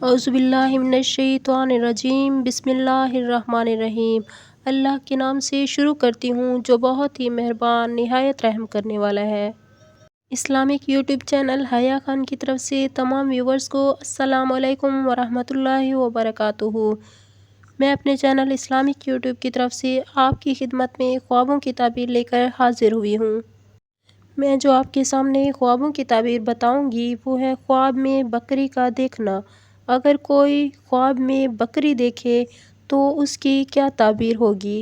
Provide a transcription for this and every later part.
اعوذ باللہ من الشیطان الرجیم، بسم اللہ الرحمن الرحیم۔ اللہ کے نام سے شروع کرتی ہوں جو بہت ہی مہربان نہایت رحم کرنے والا ہے۔ اسلامک یوٹیوب چینل حیا خان کی طرف سے تمام ویورز کو السلام علیکم ورحمۃ اللہ وبرکاتہ۔ میں اپنے چینل اسلامک یوٹیوب کی طرف سے آپ کی خدمت میں خوابوں کی تعبیر لے کر حاضر ہوئی ہوں۔ میں جو آپ کے سامنے خوابوں کی تعبیر بتاؤں گی وہ ہے خواب میں بکری کا دیکھنا۔ اگر کوئی خواب میں بکری دیکھے تو اس کی کیا تعبیر ہوگی؟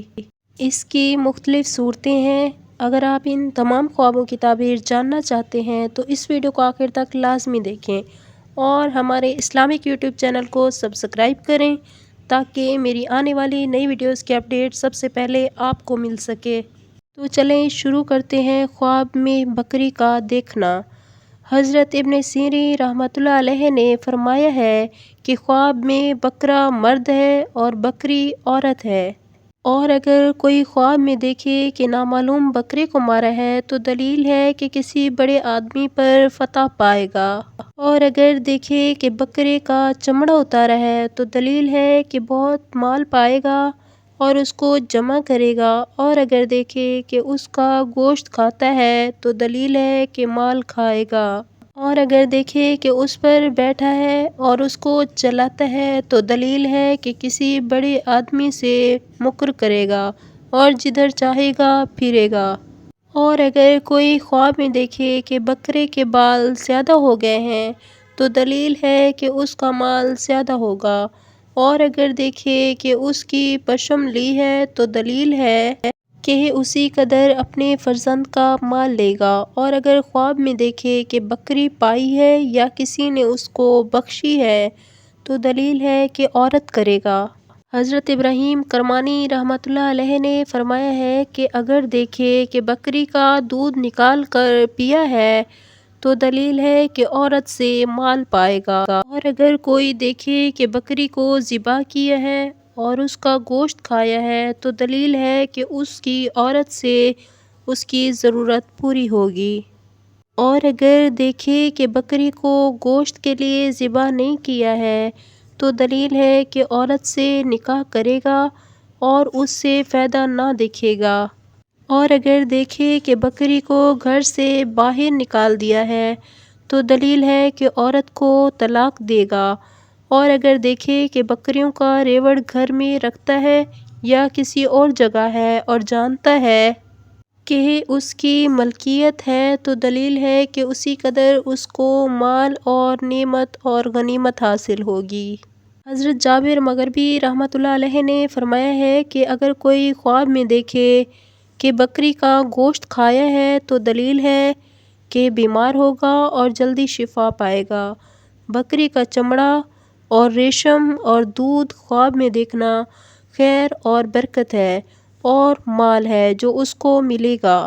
اس کی مختلف صورتیں ہیں۔ اگر آپ ان تمام خوابوں کی تعبیر جاننا چاہتے ہیں تو اس ویڈیو کو آخر تک لازمی دیکھیں اور ہمارے اسلامک یوٹیوب چینل کو سبسکرائب کریں تاکہ میری آنے والی نئی ویڈیوز کی اپڈیٹ سب سے پہلے آپ کو مل سکے۔ تو چلیں شروع کرتے ہیں۔ خواب میں بکری کا دیکھنا۔ حضرت ابن سیرین رحمۃ اللہ علیہ نے فرمایا ہے کہ خواب میں بکرا مرد ہے اور بکری عورت ہے، اور اگر کوئی خواب میں دیکھے کہ نامعلوم بکرے کو مارا ہے تو دلیل ہے کہ کسی بڑے آدمی پر فتح پائے گا، اور اگر دیکھے کہ بکرے کا چمڑا اتارا ہے تو دلیل ہے کہ بہت مال پائے گا اور اس کو جمع کرے گا، اور اگر دیکھے کہ اس کا گوشت کھاتا ہے تو دلیل ہے کہ مال کھائے گا، اور اگر دیکھے کہ اس پر بیٹھا ہے اور اس کو چلاتا ہے تو دلیل ہے کہ کسی بڑے آدمی سے مکر کرے گا اور جدھر چاہے گا پھرے گا، اور اگر کوئی خواب میں دیکھے کہ بکرے کے بال زیادہ ہو گئے ہیں تو دلیل ہے کہ اس کا مال زیادہ ہوگا، اور اگر دیکھے کہ اس کی پشم لی ہے تو دلیل ہے کہ اسی قدر اپنے فرزند کا مال لے گا، اور اگر خواب میں دیکھے کہ بکری پائی ہے یا کسی نے اس کو بخشی ہے تو دلیل ہے کہ عورت کرے گا۔ حضرت ابراہیم کرمانی رحمۃ اللہ علیہ نے فرمایا ہے کہ اگر دیکھے کہ بکری کا دودھ نکال کر پیا ہے تو دلیل ہے کہ عورت سے مال پائے گا، اور اگر کوئی دیکھے کہ بکری کو ذبح کیا ہے اور اس کا گوشت کھایا ہے تو دلیل ہے کہ اس کی عورت سے اس کی ضرورت پوری ہوگی، اور اگر دیکھے کہ بکری کو گوشت کے لیے ذبح نہیں کیا ہے تو دلیل ہے کہ عورت سے نکاح کرے گا اور اس سے فائدہ نہ دیکھے گا، اور اگر دیکھے کہ بکری کو گھر سے باہر نکال دیا ہے تو دلیل ہے کہ عورت کو طلاق دے گا، اور اگر دیکھے کہ بکریوں کا ریوڑ گھر میں رکھتا ہے یا کسی اور جگہ ہے اور جانتا ہے کہ اس کی ملکیت ہے تو دلیل ہے کہ اسی قدر اس کو مال اور نعمت اور غنیمت حاصل ہوگی۔ حضرت جابر مغربی رحمۃ اللہ علیہ نے فرمایا ہے کہ اگر کوئی خواب میں دیکھے کہ بکری کا گوشت کھایا ہے تو دلیل ہے کہ بیمار ہوگا اور جلدی شفا پائے گا۔ بکری کا چمڑا اور ریشم اور دودھ خواب میں دیکھنا خیر اور برکت ہے اور مال ہے جو اس کو ملے گا،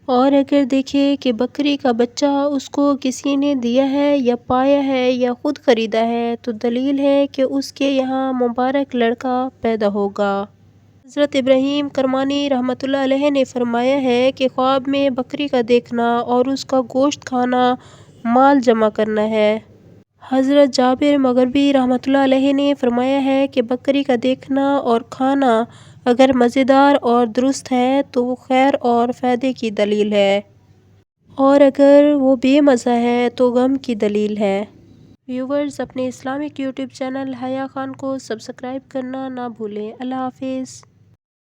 اور اگر دیکھے کہ بکری کا بچہ اس کو کسی نے دیا ہے یا پایا ہے یا خود خریدا ہے تو دلیل ہے کہ اس کے یہاں مبارک لڑکا پیدا ہوگا۔ حضرت ابراہیم کرمانی رحمۃ اللہ علیہ نے فرمایا ہے کہ خواب میں بکری کا دیکھنا اور اس کا گوشت کھانا مال جمع کرنا ہے۔ حضرت جابر مغربی رحمۃ اللہ علیہ نے فرمایا ہے کہ بکری کا دیکھنا اور کھانا اگر مزیدار اور درست ہے تو وہ خیر اور فائدے کی دلیل ہے، اور اگر وہ بے مزہ ہے تو غم کی دلیل ہے۔ ویورز اپنے اسلامک یوٹیوب چینل حیا خان کو سبسکرائب کرنا نہ بھولیں۔ اللہ حافظ۔